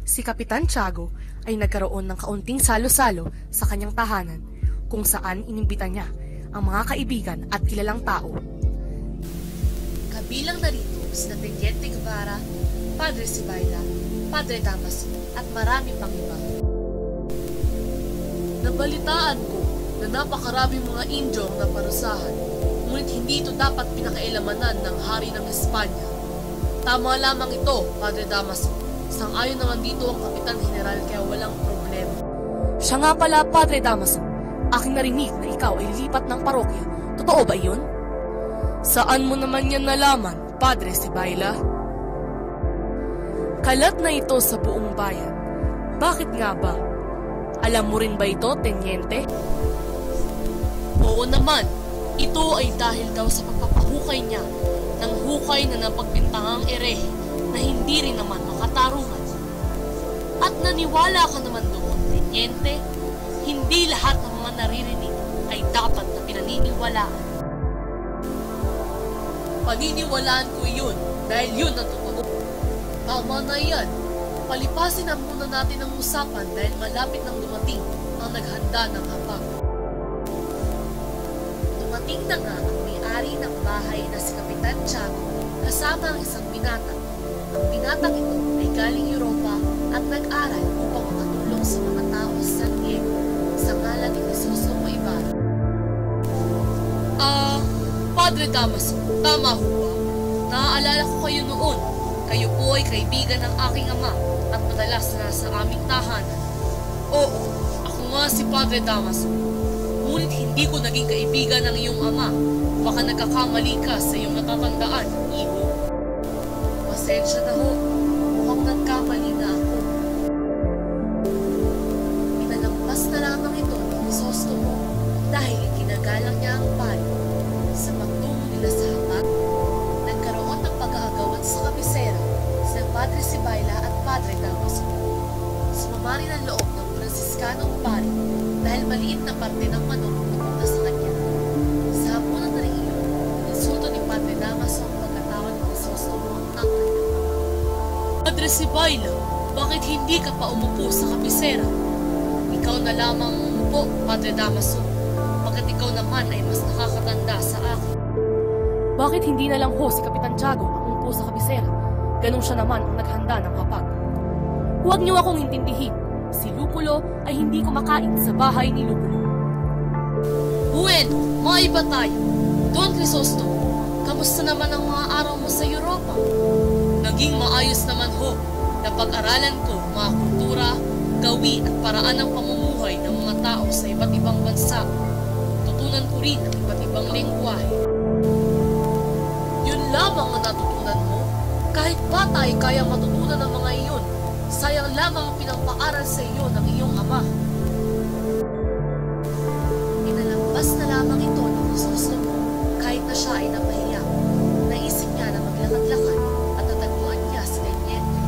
Si Kapitan Tiago ay nagkaroon ng kaunting salo-salo sa kanyang tahanan kung saan inimbita niya ang mga kaibigan at kilalang tao. Kabilang narito sina Teniente Guevara, Padre Sibayla, Padre Damaso at marami pang iba. Nabalitaan ko na napakaraming mga Indio ang naparusahan, ngunit hindi ito dapat pinakailamanan ng hari ng Espanya. Tama lamang ito, Padre Damaso. Sang-ayon naman dito ang Kapitan General kaya walang problema. Siya nga pala, Padre Damaso. Aking narinig na ikaw ay lilipat ng parokya. Totoo ba iyon? Saan mo naman yan nalaman, Padre Sibayla? Kalat na ito sa buong bayan. Bakit nga ba? Alam mo rin ba ito, Tenyente? Oo naman. Ito ay dahil daw sa pagpapahukay niya ng hukay na napagbintangang erehe na hindi rin naman makatarungan. At naniwala ka naman doon, Tenyente, hindi lahat ng mga naririnig ay dapat na pinaniniwalaan. Paniniwalaan ko yun dahil yun ang totoo. Tama na yan. Palipasin na muna natin ang usapan dahil malapit nang dumating ang naghanda ng hapag. Dumating na nga ang may-ari ng bahay na si Kapitan Tiago kasama ang isang binata. Ang binatang ito ay galing Europa at nag-aral upang makatulong sa mga tao sa San Diego sa ngalan ni Crisostomo Ibarra. Padre Damaso, tama ho ba? Naaalala ko kayo noon. Kayo po ay kaibigan ng aking ama at madalas na nasa aming tahanan. Oo, ako nga si Padre Damaso. Ngunit hindi ko naging kaibigan ng iyong ama. Baka nagkakamali ka sa iyong natatandaan, iho. Pasensya na ho. Mukhang nagkamali na ako. Pinalampas na lamang ito ni Crisostomo dahil ikinagalang niya ang pari. Sa pagtungo nila sa hapag, nagkaroon ng pag-aagawan sa kabisera sina Padre Sibayla at Padre Damaso. Sumama rin ang loob ng Fransiskanong pari dahil maliit na parte ng manok pupunta sa kanya. Sa hapunan na rin iyon, insulto ni Padre Damaso ang pagkatawa ni Crisostomo ang kanya. Padre Sibayla, bakit hindi ka pa umupo sa kabisera? Ikaw na lamang umupo, Padre Damaso. Pagkat ikaw naman ay mas nakakatanda sa akin. Bakit hindi na lang ho si Kapitan Tiago ang umupo sa kabisera? Ganun siya naman ang naghanda ng hapag. Huwag niyo akong intindihin. Si Luculo ay hindi kumakain sa bahay ni Luculo. Bueno, maiba tayo. Don Crisostomo, kamusta naman ang mga araw mo sa Europa? Naging maayos naman ho. Napag-aralan ko mga kultura, gawi at paraan ng pamumuhay ng mga tao sa iba't ibang bansa. Tutunan ko rin ang iba't ibang lengguwahe. Yun lamang ang natutunan mo? Kahit bata ay kaya matutunan ng mga iyon. Sayang lamang ang pinapaaral sa iyo ng iyong ama. Pinalampas na lamang ito ni Crisostomo kahit na siya ay napahiya. Naisip niya na maglakad-lakad at natagpuan niya si Teniente.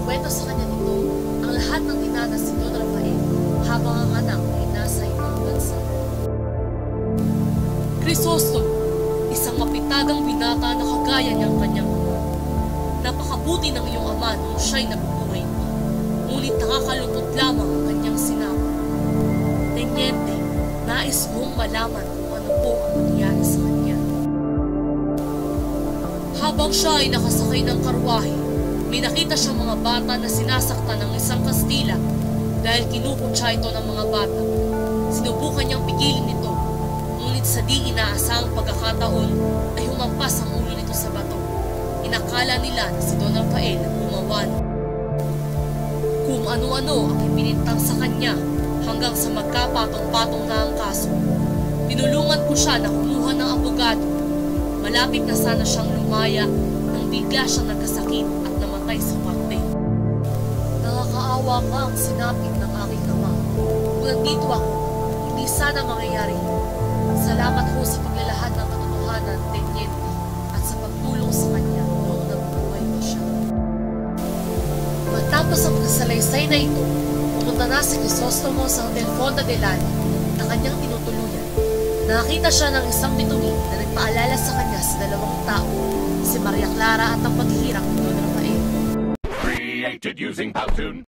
Kwento sa kanya nito ang lahat ng dinanas si Don Rafael habang ang anak ay nasa ibang bansa. Crisostomo, isang mapitagang binata na kagaya niyang kanyang ama. Napakabuti ng iyong ama nung siya'y nabubuhay pa. Ngunit nakakalungkot lamang ang kanyang sinabi. Teniente, nais mong malaman kung ano po ang nangyari sa kanya. Habang siya ay nakasakay ng karwahe, may nakita siyang mga bata na sinasaktan ng isang Kastila dahil kinukutsa ito ng mga bata. Sinubukan niyang pigilin ito, ngunit sa di inaasahang pagkakataon ay humampas ang ulo nito sa bato. Inakala nila na si Don Rafael ang gumawa. Kung ano-ano ang ibinintang sa kanya hanggang sa magkapatong-patong na ang kaso. Tinulungan ko siya na kumuha ng abogado. Malapit na sana siyang lumaya nang bigla siyang nagkasakit at namatay sa parte. Nakakaawa nga ang sinapit ng aking ama. Kung nandito ako, hindi sana mangyayari. Salamat ho sa paglalahad ng katotohanan, Teniente, at sa pagtulong sa kanya noong nabubuhay pa siya. Matapos ang kasalaysay na ito, pumunta na si Crisostomo sa Hotel Fonda de Lali na kanyang tinutuluyan. Nakakita siya ng isang bituin na nagpaalala sa kanya sa dalawang tao, si Maria Clara at ang paghihirap ni Don Rafael. Created using Powtoon.